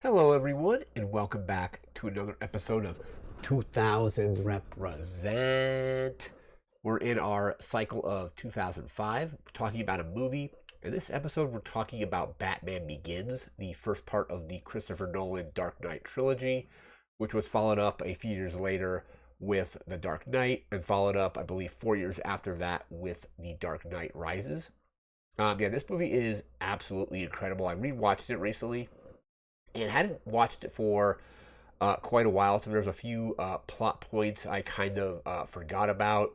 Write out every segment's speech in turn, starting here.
Hello, everyone, and welcome back to another episode of 2000's Represent. We're in our cycle of 2005, talking about a movie. In this episode, we're talking about Batman Begins, the first part of the Christopher Nolan Dark Knight trilogy, which was followed up a few years later with The Dark Knight, and followed up, I believe, 4 years after that with The Dark Knight Rises. This movie is absolutely incredible. I rewatched it recently and hadn't watched it for quite a while, so there's a few plot points I kind of forgot about,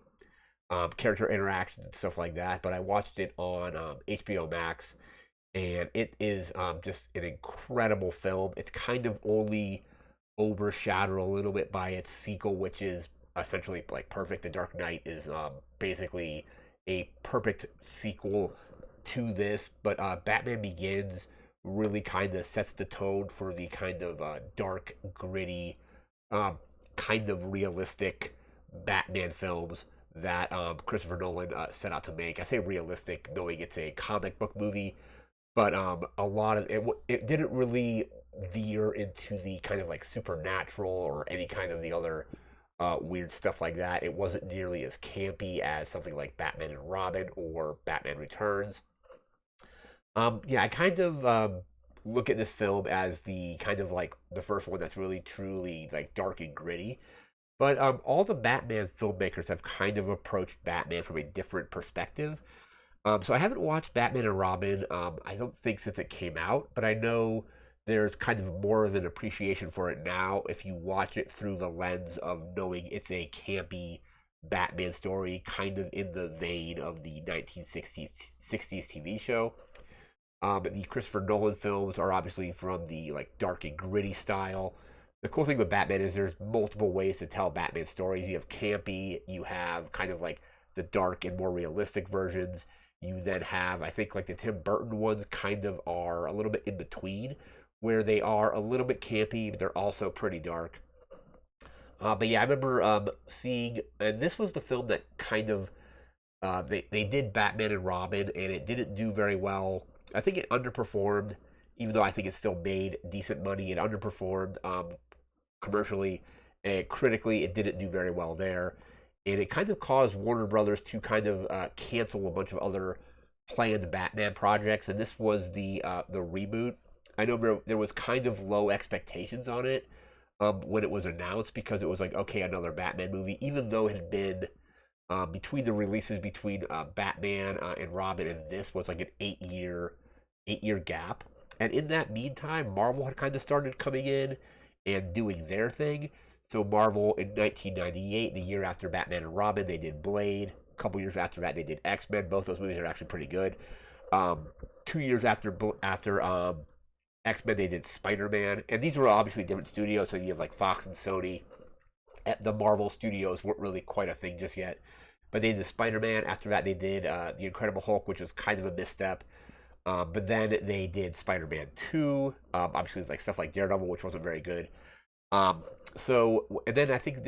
character interactions and stuff like that. But I watched it on HBO Max, and it is just an incredible film. It's kind of only overshadowed a little bit by its sequel, which is essentially like perfect. The Dark Knight is basically a perfect sequel to this, but Batman Begins really kind of sets the tone for the kind of dark, gritty, um, kind of realistic Batman films that Christopher Nolan set out to make. I say realistic, knowing it's a comic book movie, but a lot of it didn't really veer into the kind of like supernatural or any kind of the other weird stuff like that. It wasn't nearly as campy as something like Batman and Robin or Batman Returns. I kind of look at this film as the kind of like the first one that's really truly like dark and gritty. But all the Batman filmmakers have kind of approached Batman from a different perspective. So I haven't watched Batman and Robin. I don't think since it came out, but I know there's kind of more of an appreciation for it now if you watch it through the lens of knowing it's a campy Batman story, kind of in the vein of the 1960s TV show. The Christopher Nolan films are obviously from the like dark and gritty style. The cool thing with Batman is there's multiple ways to tell Batman stories. You have campy, you have kind of like the dark and more realistic versions. You then have, I think, like the Tim Burton ones kind of are a little bit in between, where they are a little bit campy, but they're also pretty dark. I remember seeing, and this was the film that kind of they did Batman and Robin, and it didn't do very well. I think it underperformed, even though I think it still made decent money. It underperformed commercially, and critically, it didn't do very well there. And it kind of caused Warner Brothers to kind of cancel a bunch of other planned Batman projects. And this was the reboot. I know there was kind of low expectations on it when it was announced because it was like, okay, another Batman movie, even though it had been between the releases between Batman and Robin and this was like an 8 year gap. And in that meantime, Marvel had kind of started coming in and doing their thing. So Marvel in 1998, the year after Batman and Robin, they did Blade. A couple years after that, they did X-Men. Both those movies are actually pretty good. 2 years after X-Men, they did Spider-Man, and these were obviously different studios. So you have like Fox and Sony. The Marvel Studios weren't really quite a thing just yet. But they did Spider-Man. After that, they did The Incredible Hulk, which was kind of a misstep. But then they did Spider-Man 2. Obviously, it's like stuff like Daredevil, which wasn't very good. And then I think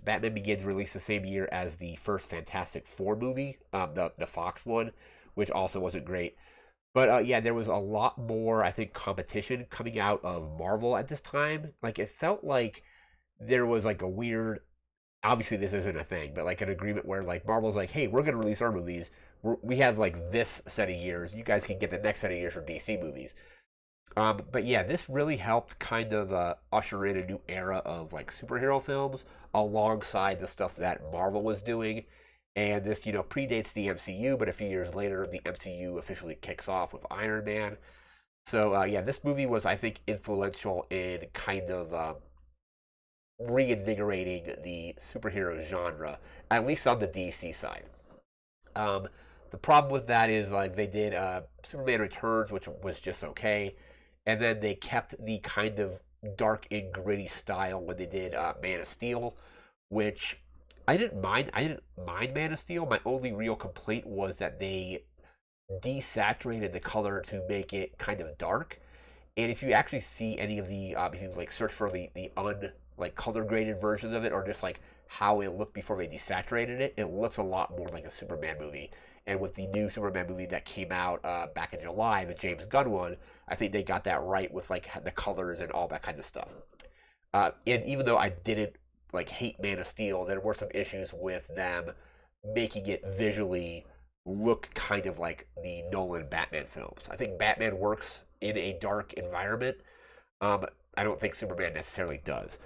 Batman Begins released the same year as the first Fantastic Four movie, the Fox one, which also wasn't great. But there was a lot more, I think, competition coming out of Marvel at this time. Like, it felt like there was like a weird, obviously this isn't a thing, but like an agreement where like Marvel's like, hey, we're gonna release our movies. We have like this set of years. You guys can get the next set of years from DC movies. This really helped kind of usher in a new era of like superhero films alongside the stuff that Marvel was doing. And this, predates the MCU, but a few years later, the MCU officially kicks off with Iron Man. So, this movie was, I think, influential in kind of reinvigorating the superhero genre, at least on the DC side. Um, the problem with that is like they did Superman Returns, which was just okay, and then they kept the kind of dark and gritty style when they did Man of Steel, which I didn't mind. I didn't mind Man of Steel. My only real complaint was that they desaturated the color to make it kind of dark. And if you actually see any of the, if you like search for the like color graded versions of it, or just like how it looked before they desaturated it, it looks a lot more like a Superman movie. And with the new Superman movie that came out back in July, the James Gunn one, I think they got that right with like the colors and all that kind of stuff. And even though I didn't like hate Man of Steel, there were some issues with them making it visually look kind of like the Nolan Batman films. I think Batman works in a dark environment. I don't think Superman necessarily does.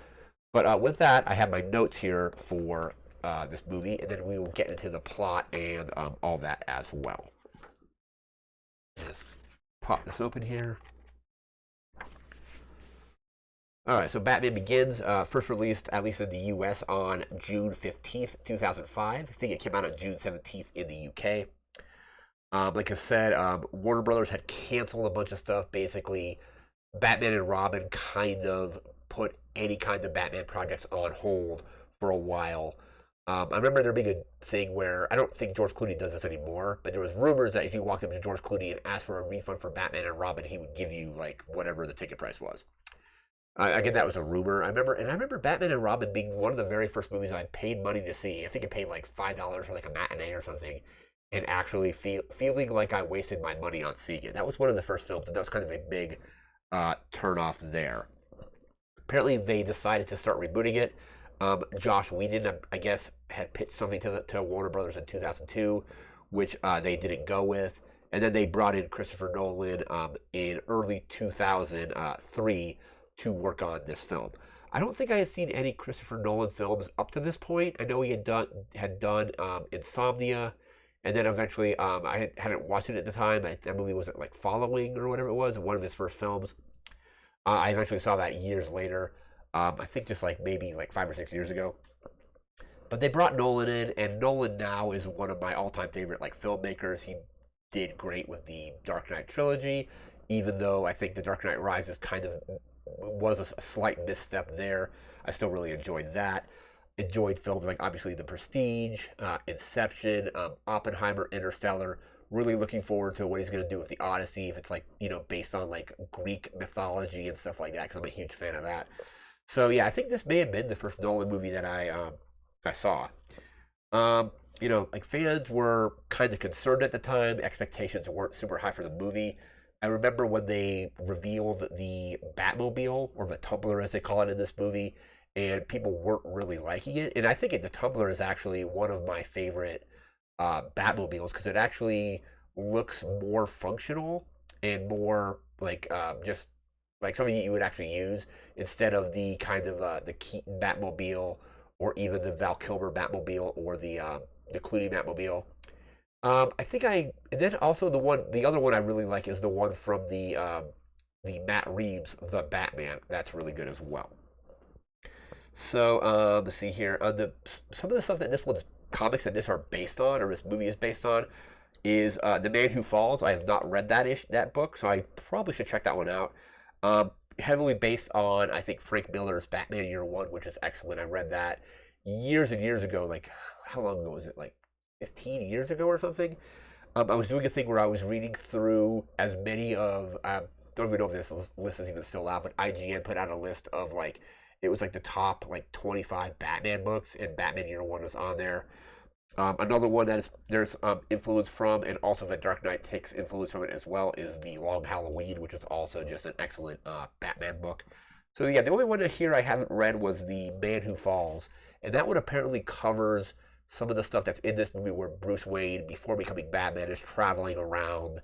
But with that, I have my notes here for this movie, and then we will get into the plot and all that as well. Just pop this open here. All right, so Batman Begins, first released, at least in the US, on June 15th, 2005. I think it came out on June 17th in the UK. Like I said, Warner Brothers had canceled a bunch of stuff. Basically, Batman and Robin kind of put any kind of Batman projects on hold for a while. I remember there being a thing where, I don't think George Clooney does this anymore, but there was rumors that if you walked up to George Clooney and asked for a refund for Batman and Robin, he would give you, like, whatever the ticket price was. Again, that was a rumor. I remember Batman and Robin being one of the very first movies I paid money to see. I think I paid like $5 for like a matinee or something, and actually feeling like I wasted my money on seeing it. That was one of the first films, and that was kind of a big turn off there. Apparently, they decided to start rebooting it. Josh Whedon, I guess, had pitched something to Warner Brothers in 2002, which they didn't go with. And then they brought in Christopher Nolan in early 2003 to work on this film. I don't think I had seen any Christopher Nolan films up to this point. I know he had done Insomnia, and then eventually I hadn't watched it at the time. That movie was like Following or whatever it was, one of his first films. I eventually saw that years later. I think just like maybe like 5 or 6 years ago. But they brought Nolan in, and Nolan now is one of my all-time favorite like filmmakers. He did great with the Dark Knight trilogy, even though I think the Dark Knight Rises kind of was a slight misstep there. I still really enjoyed that. Enjoyed films like obviously The Prestige, Inception, Oppenheimer, Interstellar. Really looking forward to what he's going to do with the Odyssey, if it's like, you know, based on like Greek mythology and stuff like that, because I'm a huge fan of that. So yeah, I think this may have been the first Nolan movie that I saw. You know, like fans were kind of concerned at the time. Expectations weren't super high for the movie. I remember when they revealed the Batmobile, or the Tumbler as they call it in this movie, and people weren't really liking it. And I think the Tumbler is actually one of my favorite Batmobiles, because it actually looks more functional and more like just like something you would actually use, instead of the kind of the Keaton Batmobile, or even the Val Kilmer Batmobile, or the Clooney Batmobile. I think and then also the other one I really like is the one from the Matt Reeves, The Batman. That's really good as well. So let's see here. Some of the stuff that this one's comics that this are based on, or this movie is based on, is The Man Who Falls. I have not read that book, so I probably should check that one out. Heavily based on, I think, Frank Miller's Batman Year One, which is excellent. I read that years and years ago. Like, how long ago was it? Like 15 years ago or something. I was doing a thing where I was reading through as many of, don't even know if this list is even still out, but IGN put out a list of like, it was like the top like 25 Batman books, and Batman Year One was on there. Another one that there's influence from, and also the Dark Knight takes influence from it as well, is The Long Halloween, which is also just an excellent Batman book. So yeah, the only one here I haven't read was The Man Who Falls, and that one apparently covers some of the stuff that's in this movie, where Bruce Wayne, before becoming Batman, is traveling around,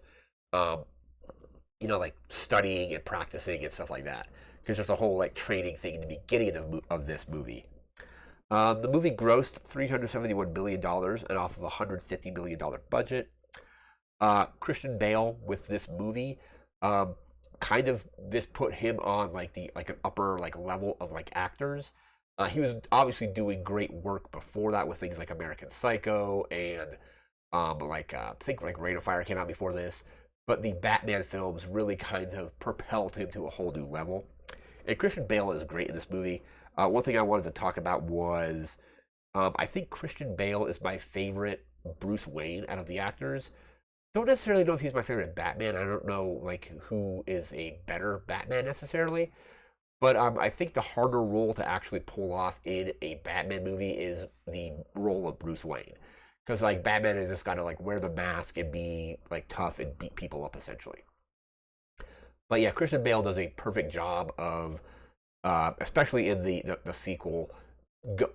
you know, like studying and practicing and stuff like that. Because there's a whole like training thing in the beginning of this movie. The movie grossed $371 million and off of a $150 million budget. Christian Bale with this movie, kind of this put him on like an upper like level of like actors. He was obviously doing great work before that with things like American Psycho, and I think like Rain of Fire came out before this. But the Batman films really kind of propelled him to a whole new level. And Christian Bale is great in this movie. One thing I wanted to talk about was, I think Christian Bale is my favorite Bruce Wayne out of the actors. Don't necessarily know if he's my favorite Batman. I don't know like who is a better Batman necessarily. But I think the harder role to actually pull off in a Batman movie is the role of Bruce Wayne. because like Batman is just gotta like wear the mask and be like tough and beat people up essentially. But yeah, Christian Bale does a perfect job of, especially in the sequel,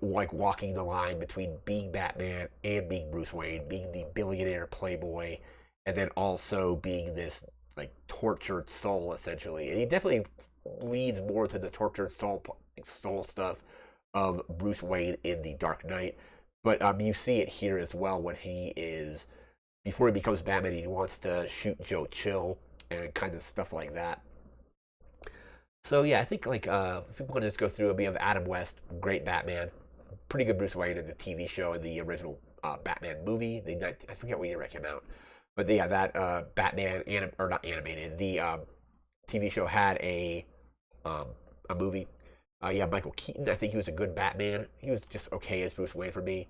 like walking the line between being Batman and being Bruce Wayne, being the billionaire playboy, and then also being this like tortured soul essentially. And he definitely leads more to the tortured soul stuff of Bruce Wayne in The Dark Knight. But you see it here as well when he is before he becomes Batman. He wants to shoot Joe Chill and kind of stuff like that. So yeah, I think like if we want to just go through, we have Adam West, great Batman, pretty good Bruce Wayne in the TV show and the original Batman movie. I forget what year it came out, but yeah, that Batman or not animated, the TV show had a movie. Yeah, Michael Keaton. I think he was a good Batman. He was just okay as Bruce Wayne for me.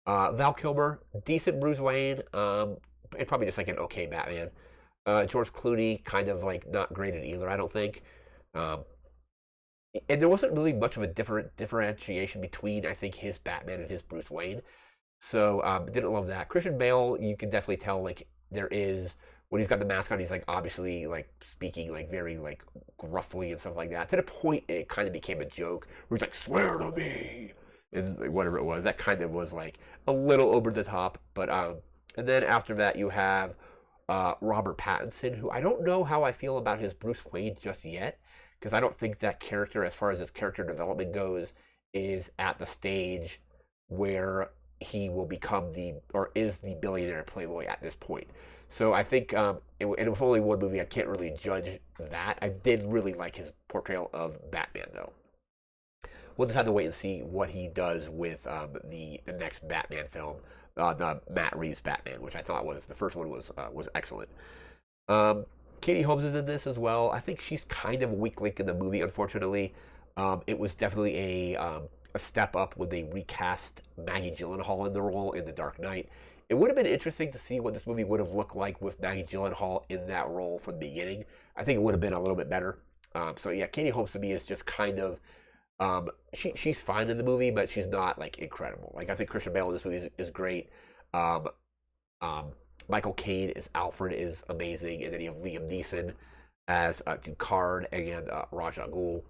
Val Kilmer, decent Bruce Wayne, and probably just like an okay Batman. George Clooney, kind of like not great at either, I don't think. Um, and there wasn't really much of a differentiation between, I think, his Batman and his Bruce Wayne. So didn't love that. Christian Bale, you can definitely tell like there is when he's got the mask on, he's like obviously like speaking like very like gruffly and stuff like that. To the point it kind of became a joke where he's like, "Swear to me," and like, whatever it was. That kind of was like a little over the top. But and then after that you have Robert Pattinson, who I don't know how I feel about his Bruce Wayne just yet, because I don't think that character, as far as his character development goes, is at the stage where he will become or is the billionaire playboy at this point. So I think, and it was only one movie, I can't really judge that. I did really like his portrayal of Batman, though. We'll just have to wait and see what he does with the next Batman film, the Matt Reeves Batman, which I thought was the first one was excellent. Katie Holmes is in this as well. I think she's kind of a weak link in the movie, unfortunately. It was definitely a step up when they recast Maggie Gyllenhaal in the role in The Dark Knight. It would have been interesting to see what this movie would have looked like with Maggie Gyllenhaal in that role from the beginning. I think it would have been a little bit better. So yeah, Katie Holmes to me is just kind of she's fine in the movie, but she's not like incredible. Like I think Christian Bale in this movie is great. Um, Michael Caine as Alfred is amazing, and then you have Liam Neeson as Ducard and Ra's al Ghul.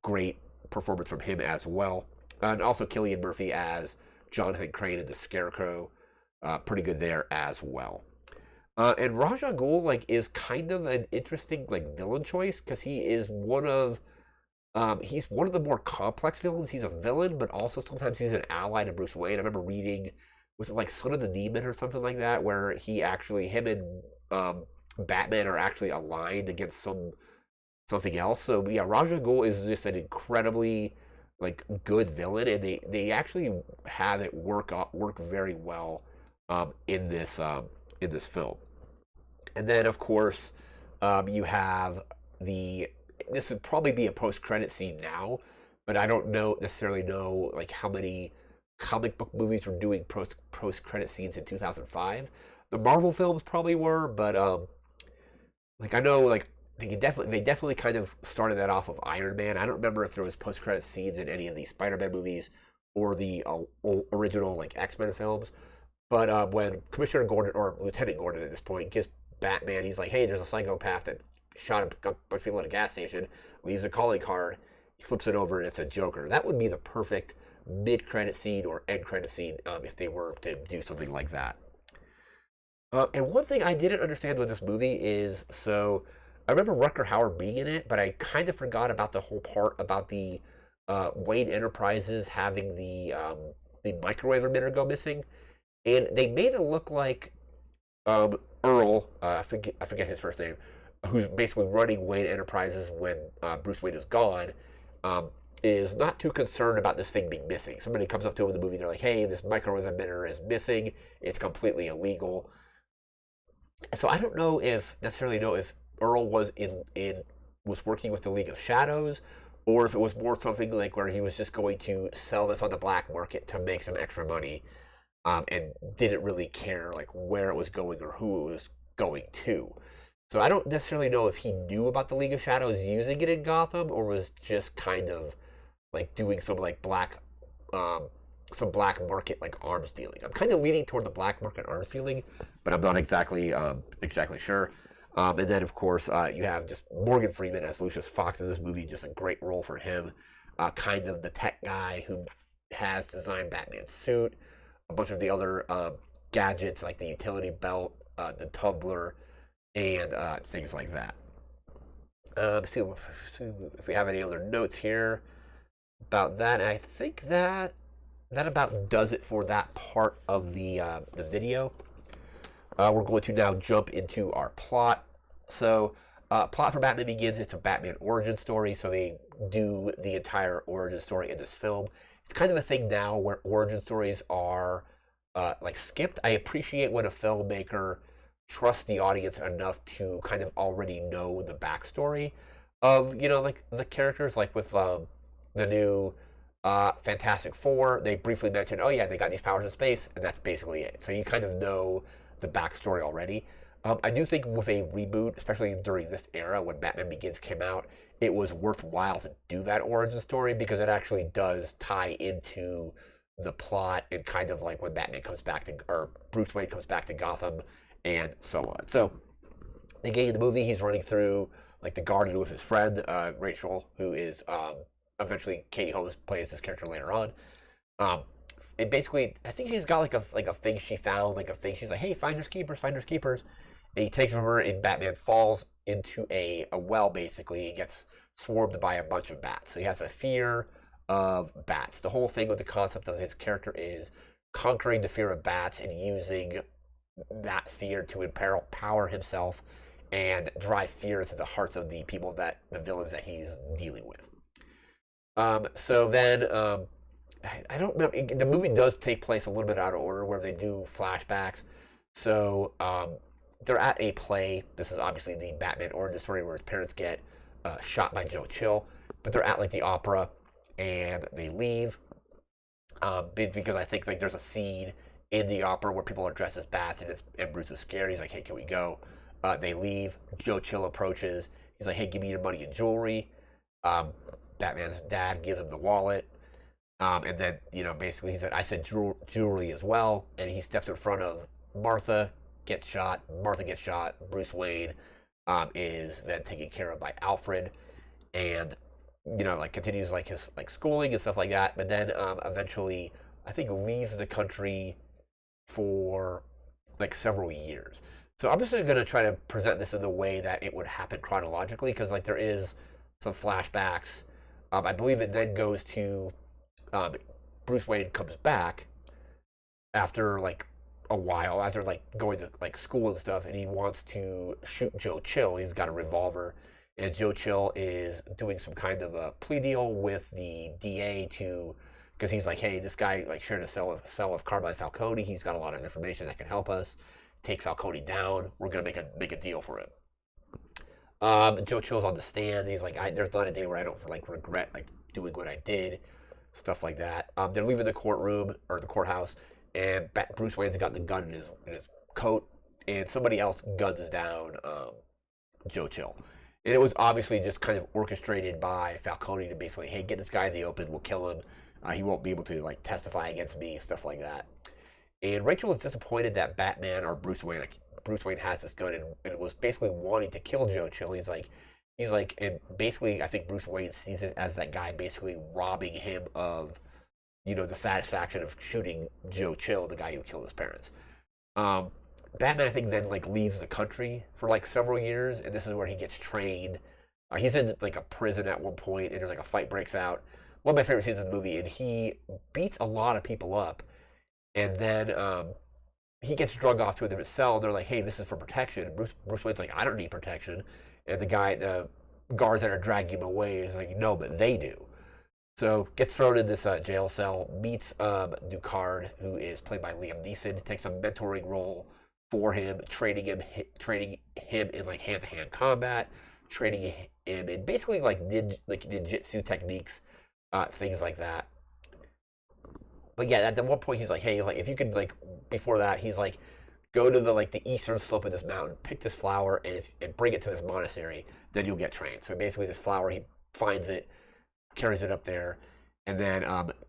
Great performance from him as well, and also Cillian Murphy as Jonathan Crane and the Scarecrow. Pretty good there as well. And Ra's al Ghul like is kind of an interesting like villain choice because he's one of the more complex villains. He's a villain, but also sometimes he's an ally to Bruce Wayne. I remember reading, was it like Son of the Demon or something like that, where him and Batman are actually aligned against something else. So yeah, Ra's al Ghul is just an incredibly like good villain, and they actually have it work very well in this film. And then of course you have this would probably be a post-credit scene now, but I don't necessarily know like how many comic book movies were doing post-credit scenes in 2005. The Marvel films probably were, but like I know like they definitely kind of started that off of Iron Man. I don't remember if there was post-credit scenes in any of the Spider-Man movies or the original like X-Men films. But when Commissioner Gordon or Lieutenant Gordon at this point gives Batman, he's like, "Hey, there's a psychopath that shot a bunch of people at a gas station. Leaves a calling card. He flips it over, and it's a Joker." That would be the perfect mid-credit scene or end-credit scene if they were to do something like that. And one thing I didn't understand with this movie is, so I remember Rutger Hauer being in it, but I kind of forgot about the whole part about the Wayne Enterprises having the microwave emitter go missing, and they made it look like Earl, I forget his first name, who's basically running Wayne Enterprises when Bruce Wayne is gone, is not too concerned about this thing being missing. Somebody comes up to him in the movie and they're like, "Hey, this microwave emitter is missing. It's completely illegal." So I don't necessarily know if Earl was was working with the League of Shadows, or if it was more something like where he was just going to sell this on the black market to make some extra money, and didn't really care like where it was going or who it was going to. So I don't necessarily know if he knew about the League of Shadows using it in Gotham, or was just kind of like doing some like black some black market like arms dealing. I'm kind of leaning toward the black market arms dealing, but I'm not exactly sure. And then of course you have just Morgan Freeman as Lucius Fox in this movie, just a great role for him. Kind of the tech guy who has designed Batman's suit, a bunch of the other gadgets like the utility belt, the tumbler, and things like that. See if we have any other notes here about that. And I think that about does it for that part of the video. We're going to now jump into our plot. So, plot for Batman Begins, it's a Batman origin story, so they do the entire origin story in this film. It's kind of a thing now where origin stories are like skipped. I appreciate when a filmmaker trusts the audience enough to kind of already know the backstory of, like the characters, like with the new Fantastic Four. They briefly mentioned, oh yeah, they got these powers in space, and that's basically it. So you kind of know the backstory already. I do think with a reboot, especially during this era when Batman Begins came out, it was worthwhile to do that origin story because it actually does tie into the plot and kind of like when Batman comes back to, or Bruce Wayne comes back to Gotham and so on. So, beginning of the movie, he's running through like the garden with his friend Rachel, who is eventually Katie Holmes plays this character later on. And basically, I think she's got like a thing she found, like a thing. She's like, "Hey, finders keepers, finders keepers." And he takes it from her, and Batman falls into a well, basically, and gets swarmed by a bunch of bats. So he has a fear of bats. The whole thing with the concept of his character is conquering the fear of bats and using that fear to empower himself and drive fear into the hearts of the people the villains that he's dealing with. So then, I don't know. The movie does take place a little bit out of order, where they do flashbacks. So they're at a play. This is obviously the Batman origin story where his parents get shot by Joe Chill, but they're at like the opera and they leave because I think like there's a scene in the opera where people are dressed as bats and Bruce is scared. He's like, "Hey, can we go?" They leave. Joe Chill approaches. He's like, "Hey, give me your money and jewelry." Batman's dad gives him the wallet. And then, basically he said, "I said jewelry as well." And he steps in front of Martha, gets shot. Martha gets shot. Bruce Wayne is then taken care of by Alfred. And, like continues like his like schooling and stuff like that. But then eventually, I think leaves the country for like several years. So I'm just going to try to present this in the way that it would happen chronologically, because like there is some flashbacks. I believe it then goes to Bruce Wayne comes back after like a while, after like going to like school and stuff, and he wants to shoot Joe Chill. He's got a revolver, and Joe Chill is doing some kind of a plea deal with the DA because he's like, "Hey, this guy like shared a cell of Carbide Falcone. He's got a lot of information that can help us take Falcone down. We're gonna make a deal for him." Joe Chill's on the stand. He's like, "There's not a day where I don't like regret like doing what I did." Stuff like that. They're leaving the courtroom or the courthouse, and Bruce Wayne's got the gun in his coat, and somebody else guns down Joe Chill. And it was obviously just kind of orchestrated by Falcone to basically, "Hey, get this guy in the open. We'll kill him. He won't be able to like testify against me." Stuff like that. And Rachel is disappointed that Batman or Bruce Wayne has this gun and was basically wanting to kill Joe Chill. He's like, and basically, I think Bruce Wayne sees it as that guy basically robbing him of, the satisfaction of shooting Joe Chill, the guy who killed his parents. Batman, I think, then like leaves the country for like several years, and this is where he gets trained. He's in like a prison at one point, and there's like a fight breaks out. One of my favorite scenes in the movie, and he beats a lot of people up, and then he gets drug off to a different cell. And they're like, "Hey, this is for protection." And Bruce Wayne's like, "I don't need protection." And the guards that are dragging him away is like, "No, but they do." So gets thrown in this jail cell, meets Ducard, who is played by Liam Neeson, takes a mentoring role for him, training him in like hand-to-hand combat, training him in basically like ninjutsu techniques, things like that. But yeah, at one point he's like, "Hey, like if you could like," before that he's like, "Go to the eastern slope of this mountain, pick this flower, and bring it to this monastery. Then you'll get trained." So basically, this flower, he finds it, carries it up there, and then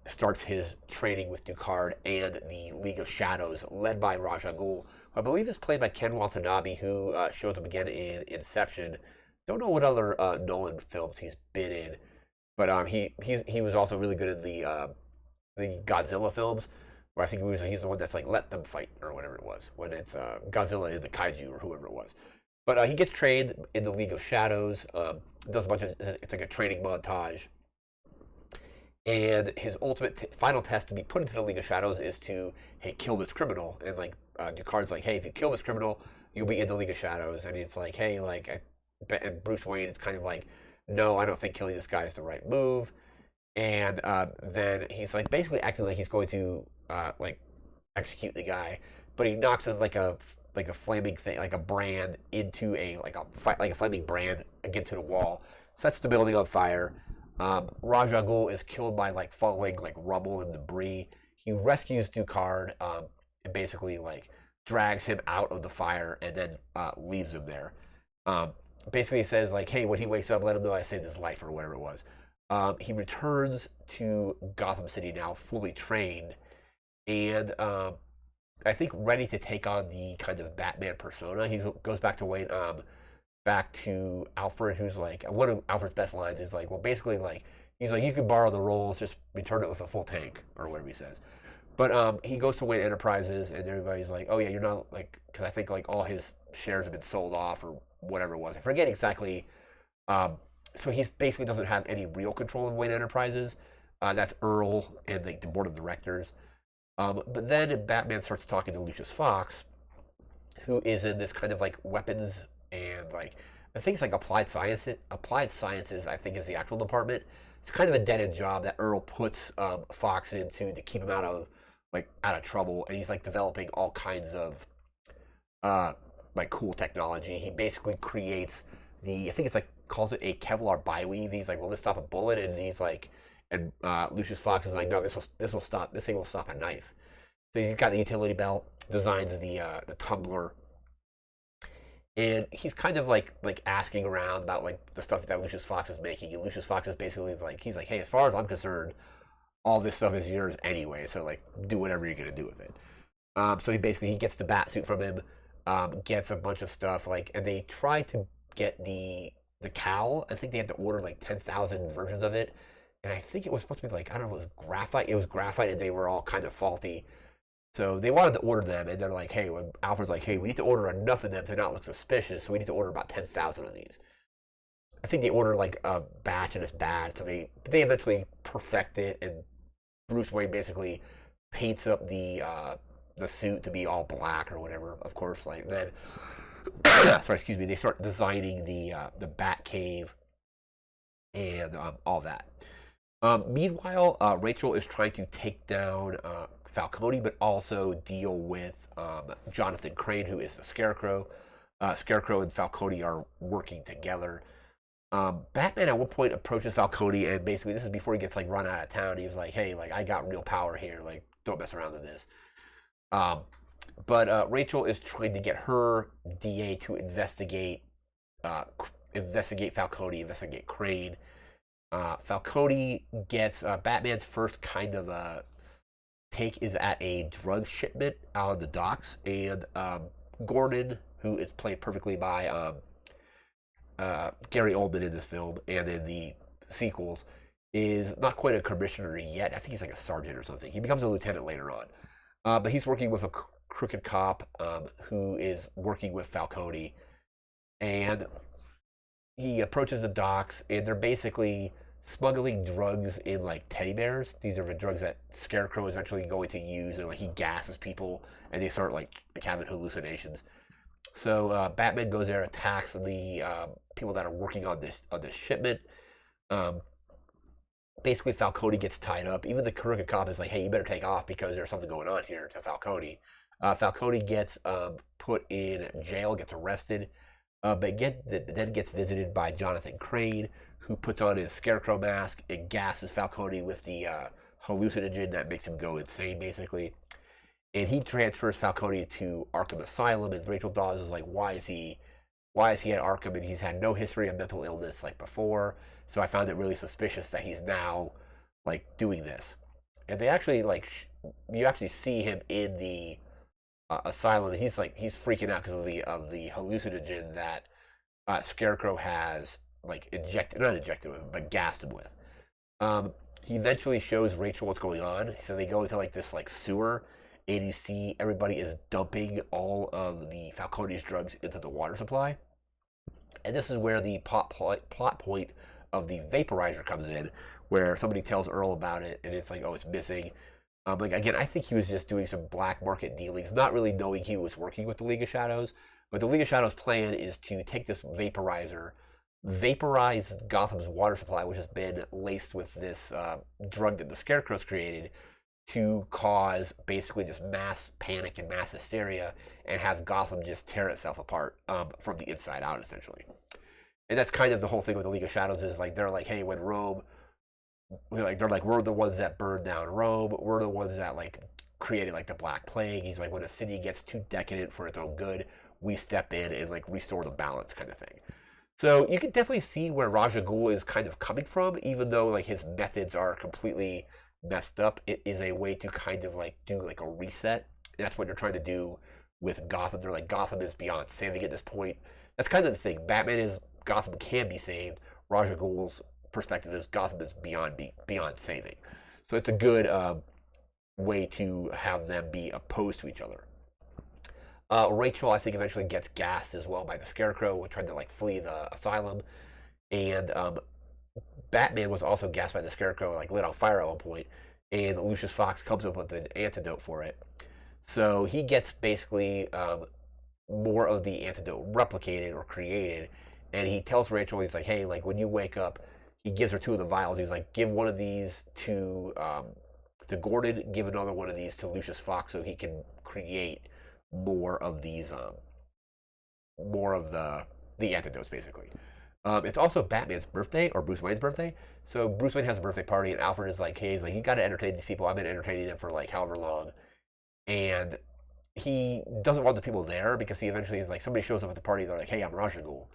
starts his training with Ducard and the League of Shadows, led by Ra's al Ghul, who I believe is played by Ken Watanabe, who shows up again in Inception. Don't know what other Nolan films he's been in, but he was also really good in the Godzilla films, where I think he's the one that's like let them fight or whatever it was when it's Godzilla and the kaiju or whoever it was. But he gets trained in the League of Shadows. Does a bunch of it's like a training montage, and his ultimate final test to be put into the League of Shadows is to kill this criminal. And like Ducard's like, hey, if you kill this criminal, you'll be in the League of Shadows. And it's like, hey, like, and Bruce Wayne is kind of like, no, I don't think killing this guy is the right move. And then he's like basically acting like he's going to like execute the guy, but he knocks it like a flaming thing, like a brand into like a flaming brand against the wall, sets the building on fire. Ra's al Ghul is killed by like falling like rubble and debris. He rescues Ducard and basically like drags him out of the fire and then leaves him there. Basically, he says like, "Hey, when he wakes up, let him know I saved his life or whatever it was." He returns to Gotham City now, fully trained, and I think ready to take on the kind of Batman persona. He goes back to Wayne, back to Alfred, who's like one of Alfred's best lines is like, well, basically like he's like, you can borrow the rolls, just return it with a full tank or whatever he says. But he goes to Wayne Enterprises, and everybody's like, oh yeah, you're not like, because I think like all his shares have been sold off or whatever it was. I forget exactly. So he basically doesn't have any real control of Wayne Enterprises. That's Earl and like the board of directors. But then Batman starts talking to Lucius Fox, who is in this kind of like weapons and like I think it's like applied sciences. Applied sciences, I think, is the actual department. It's kind of a dead end job that Earl puts Fox into to keep him out of trouble, and he's like developing all kinds of like cool technology. He basically creates I think it's like calls it a Kevlar biweave. He's like, will this stop a bullet? And he's like, and Lucius Fox is like, no, this will stop. This thing will stop a knife. So he's got the utility belt, designs the tumbler, and he's kind of like asking around about like the stuff that Lucius Fox is making. And Lucius Fox is basically like, he's like, hey, as far as I'm concerned, all this stuff is yours anyway. So like, do whatever you're gonna do with it. So he gets the bat suit from him, gets a bunch of stuff like, and they try to get the cowl. I think they had to order like 10,000 versions of it, and I think it was supposed to be like, I don't know, it was graphite. It was graphite, and they were all kind of faulty. So they wanted to order them, and they're like, hey, when Alfred's like, hey, we need to order enough of them to not look suspicious, so we need to order about 10,000 of these. I think they order like a batch, and it's bad, so they eventually perfect it, and Bruce Wayne basically paints up the suit to be all black or whatever. Of course, like then, sorry, excuse me. They start designing the Batcave and all that. Meanwhile, Rachel is trying to take down Falcone, but also deal with Jonathan Crane, who is the Scarecrow. Scarecrow and Falcone are working together. Batman at one point approaches Falcone, and basically this is before he gets like run out of town. He's like, "Hey, like I got real power here. Like don't mess around with this." But Rachel is trying to get her DA to investigate Falcone, investigate Crane. Falcone gets Batman's first kind of take is at a drug shipment out of the docks, and Gordon, who is played perfectly by Gary Oldman in this film and in the sequels, is not quite a commissioner yet. I think he's like a sergeant or something. He becomes a lieutenant later on. But he's working with a crooked cop who is working with Falcone, and he approaches the docks, and they're basically smuggling drugs in like teddy bears. These are the drugs that Scarecrow is eventually going to use, and like he gasses people, and they start like having hallucinations. So Batman goes there, attacks the people that are working on this shipment. Basically, Falcone gets tied up. Even the crooked cop is like, "Hey, you better take off because there's something going on here." To Falcone, Falcone gets put in jail, gets arrested, but then gets visited by Jonathan Crane, who puts on his Scarecrow mask and gasses Falcone with the hallucinogen that makes him go insane, basically. And he transfers Falcone to Arkham Asylum, and Rachel Dawes is like, why is he at Arkham, and he's had no history of mental illness like before. So I found it really suspicious that he's now like doing this, and they actually like you actually see him in the asylum. He's freaking out because of the hallucinogen that Scarecrow has like injected, not injected with, but gassed him with. He eventually shows Rachel what's going on. So they go into like this like sewer, and you see everybody is dumping all of the Falcone's drugs into the water supply. And this is where the plot point of the vaporizer comes in, where somebody tells Earl about it, and it's like, oh, it's missing. Like again, I think he was just doing some black market dealings, not really knowing he was working with the League of Shadows. But the League of Shadows' plan is to take this vaporizer, vaporize Gotham's water supply, which has been laced with this drug that the Scarecrow's created, to cause basically just mass panic and mass hysteria, and have Gotham just tear itself apart from the inside out, essentially. And that's kind of the whole thing with the League of Shadows is like they're like, hey, when Rome, we're the ones that burned down Rome. We're the ones that like created like the Black Plague. He's like, when a city gets too decadent for its own good, we step in and like restore the balance, kind of thing. So you can definitely see where Ra's al Ghul is kind of coming from, even though like his methods are completely messed up. It is a way to kind of like do like a reset. And that's what they're trying to do with Gotham. They're like, Gotham is beyond saving at this point. That's kind of the thing. Batman is Gotham can be saved. Ra's al Ghul's perspective is Gotham is beyond saving. So it's a good way to have them be opposed to each other. Rachel, I think, eventually gets gassed as well by the Scarecrow, trying to like flee the asylum, and Batman was also gassed by the Scarecrow, like lit on fire at one point, and Lucius Fox comes up with an antidote for it. So he gets basically more of the antidote replicated or created, and he tells Rachel, he's like, hey, like when you wake up, he gives her two of the vials. He's like, give one of these to Gordon, give another one of these to Lucius Fox, so he can create more of these, more of the antidotes, basically. It's also Batman's birthday, or Bruce Wayne's birthday. So Bruce Wayne has a birthday party, and Alfred is like, hey, he's like, you got to entertain these people. I've been entertaining them for like however long, and he doesn't want the people there because he eventually is like, somebody shows up at the party, they're like, hey, I'm Ra's al Ghul,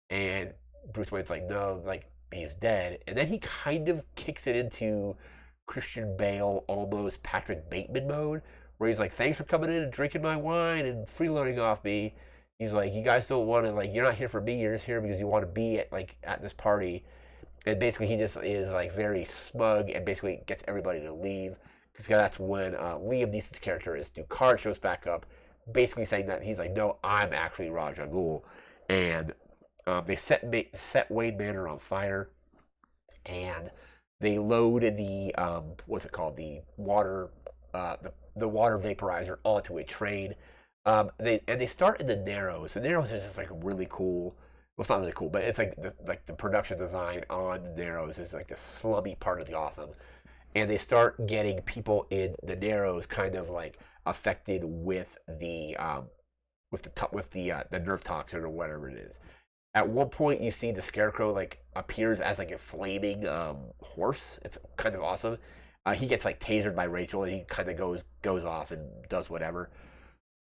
and Bruce Wayne's like, no, like he's dead, and then he kind of kicks it into Christian Bale, almost Patrick Bateman mode, where he's like, thanks for coming in and drinking my wine and freeloading off me. He's like, you guys don't want to, like, you're not here for me, you're just here because you want to be at, like, at this party. And basically he just is like very smug and basically gets everybody to leave, because that's when Liam Neeson's character is Ducard shows back up, basically saying that he's like, no, I'm actually Ra's al Ghul. And they set Wayne Manor on fire, and they load the what's it called, the water the water vaporizer onto a train. They start in the Narrows. The Narrows is just like really cool. Well, it's not really cool, but it's like the production design on the Narrows is like the slummy part of Gotham, and they start getting people in the Narrows kind of like affected with the nerve toxin or whatever it is. At one point, you see the Scarecrow like appears as like a flaming horse. It's kind of awesome. He gets like tasered by Rachel, and he kind of goes off and does whatever.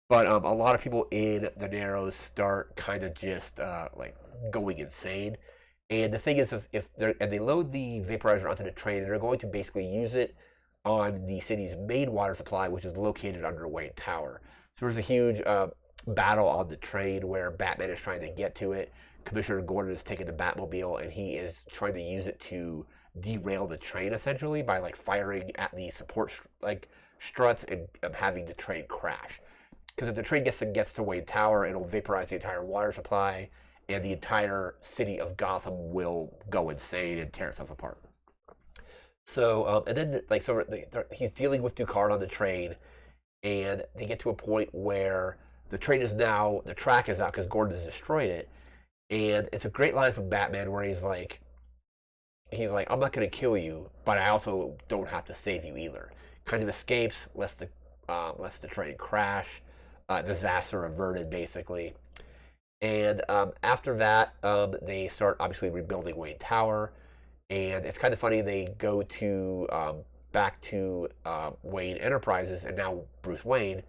But a lot of people in the Narrows start kind of just like going insane. And the thing is, if they load the vaporizer onto the train, they're going to basically use it on the city's main water supply, which is located under Wayne Tower. So there's a huge battle on the train where Batman is trying to get to it. Commissioner Gordon is taking the Batmobile, and he is trying to use it to derail the train, essentially, by like firing at the support struts and having the train crash. Because if the train gets to Wayne Tower, it'll vaporize the entire water supply, and the entire city of Gotham will go insane and tear itself apart. So, and then like so, he's dealing with Ducard on the train, and they get to a point where the train is now, the track is out because Gordon has destroyed it. And it's a great line from Batman where he's like, I'm not going to kill you, but I also don't have to save you either. Kind of escapes, lets the train crash, disaster averted, basically. And after that, they start obviously rebuilding Wayne Tower, and it's kind of funny. They go to back to Wayne Enterprises, and now Bruce Wayne,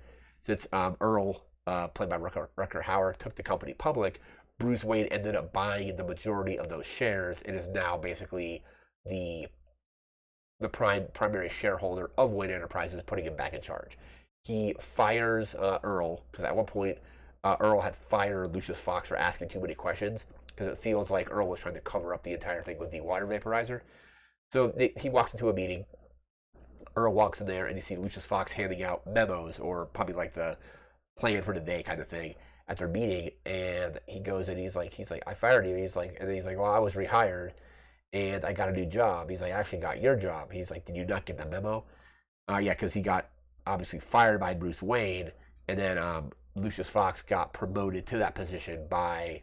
since Earl, played by Rutger Hauer, took the company public. Bruce Wayne ended up buying the majority of those shares and is now basically the the primary shareholder of Wayne Enterprises, putting him back in charge. He fires Earl, because at one point Earl had fired Lucius Fox for asking too many questions, because it feels like Earl was trying to cover up the entire thing with the water vaporizer. So he walks into a meeting. Earl walks in there, and you see Lucius Fox handing out memos, or probably like the plan for the day kind of thing, at their meeting. And he goes and he's like, I fired you. And he's like, well, I was rehired, and I got a new job. He's like, I actually got your job. He's like, did you not get the memo? Yeah, because he got obviously fired by Bruce Wayne, and then Lucius Fox got promoted to that position by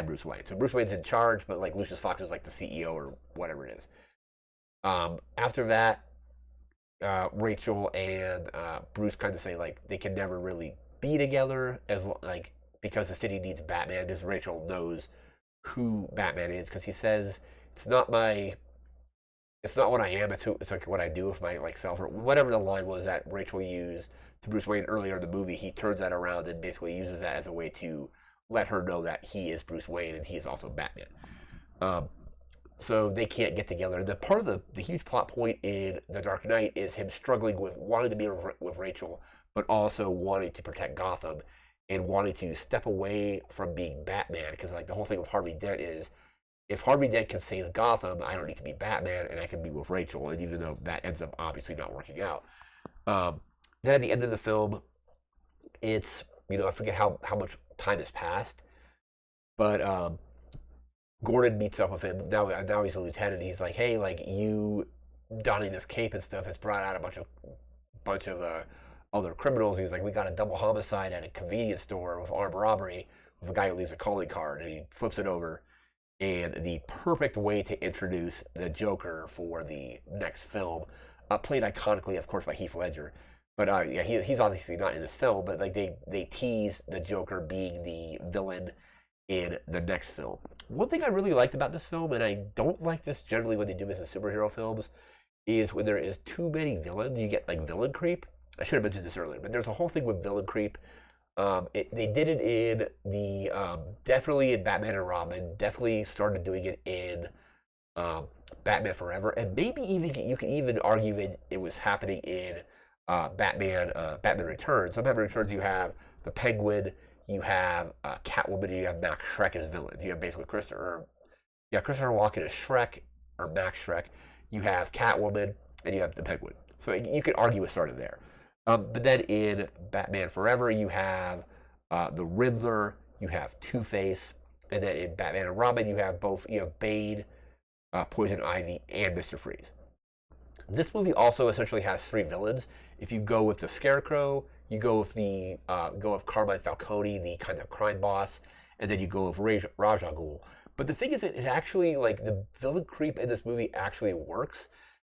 Bruce Wayne. So Bruce Wayne's in charge, but like Lucius Fox is like the CEO or whatever it is. After that, Rachel and Bruce kind of say like they can never really be together like because the city needs Batman. Because Rachel knows who Batman is, because he says it's not what I am. It's like what I do with my like self, or whatever the line was that Rachel used to Bruce Wayne earlier in the movie. He turns that around and basically uses that as a way to let her know that he is Bruce Wayne and he is also Batman. So they can't get together. The part of the huge plot point in The Dark Knight is him struggling with wanting to be with Rachel, but also wanting to protect Gotham and wanting to step away from being Batman. Because like the whole thing with Harvey Dent is, if Harvey Dent can save Gotham, I don't need to be Batman, and I can be with Rachel. And even though that ends up obviously not working out, then at the end of the film, it's, I forget how much time has passed, but Gordon meets up with him. Now he's a lieutenant. He's like, hey, like you donning this cape and stuff has brought out a bunch of other criminals. He's like, we got a double homicide at a convenience store with armed robbery with a guy who leaves a calling card, and he flips it over. And the perfect way to introduce the Joker for the next film, played iconically, of course, by Heath Ledger. But yeah, he's obviously not in this film, but like they tease the Joker being the villain in the next film. One thing I really liked about this film, and I don't like this generally when they do this in superhero films, is when there is too many villains, you get like villain creep. I should have mentioned this earlier, but there's a whole thing with villain creep. They did it in the definitely in Batman and Robin. Definitely started doing it in Batman Forever, and maybe even you can even argue that it was happening in Batman Returns. So Batman Returns, you have the Penguin, you have Catwoman, and you have Max Schreck as villains. You have basically Christopher Walken as Schreck, or Max Schreck. You have Catwoman, and you have the Penguin. So you could argue it started there. But then in Batman Forever, you have the Riddler, you have Two-Face, and then in Batman and Robin, you have Bane, Poison Ivy, and Mr. Freeze. This movie also essentially has three villains. If you go with the Scarecrow, you go with Carmine Falcone, the kind of crime boss, and then you go with Ra's al Ghul. But the thing is that it actually, like, the villain creep in this movie actually works,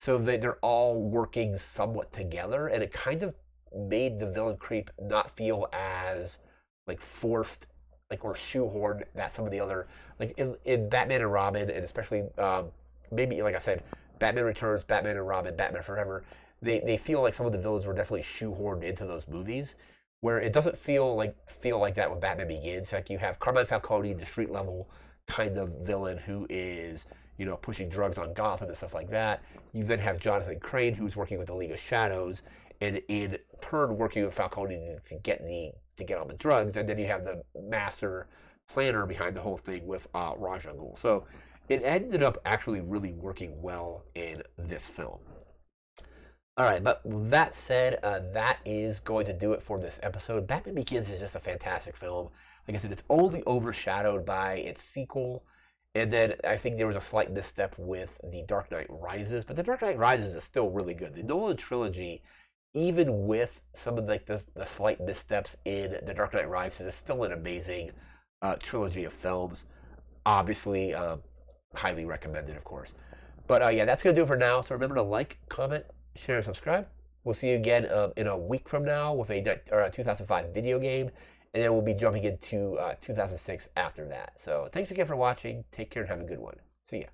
so that they're all working somewhat together, and it kind of made the villain creep not feel as like forced, like, or shoehorned that some of the other, like in Batman and Robin, and especially maybe like I said, Batman Returns, Batman and Robin, Batman Forever, they feel like some of the villains were definitely shoehorned into those movies, where it doesn't feel like that with Batman Begins. Like you have Carmine Falcone, the street level kind of villain who is, pushing drugs on Gotham and stuff like that. You then have Jonathan Crane, who's working with the League of Shadows, and in turn working with Falcone to get on the drugs. And then you have the master planner behind the whole thing with Ra's al Ghul. So it ended up actually really working well in this film. All right, but with that said, that is going to do it for this episode. Batman Begins is just a fantastic film. Like I said, it's only overshadowed by its sequel. And then I think there was a slight misstep with The Dark Knight Rises, but The Dark Knight Rises is still really good. The Nolan trilogy, even with some of like the slight missteps in The Dark Knight Rises, is still an amazing trilogy of films. Obviously, highly recommended, of course. But yeah, that's going to do it for now. So remember to like, comment, share, and subscribe. We'll see you again in a week from now with a 2005 video game. And then we'll be jumping into 2006 after that. So thanks again for watching. Take care and have a good one. See ya.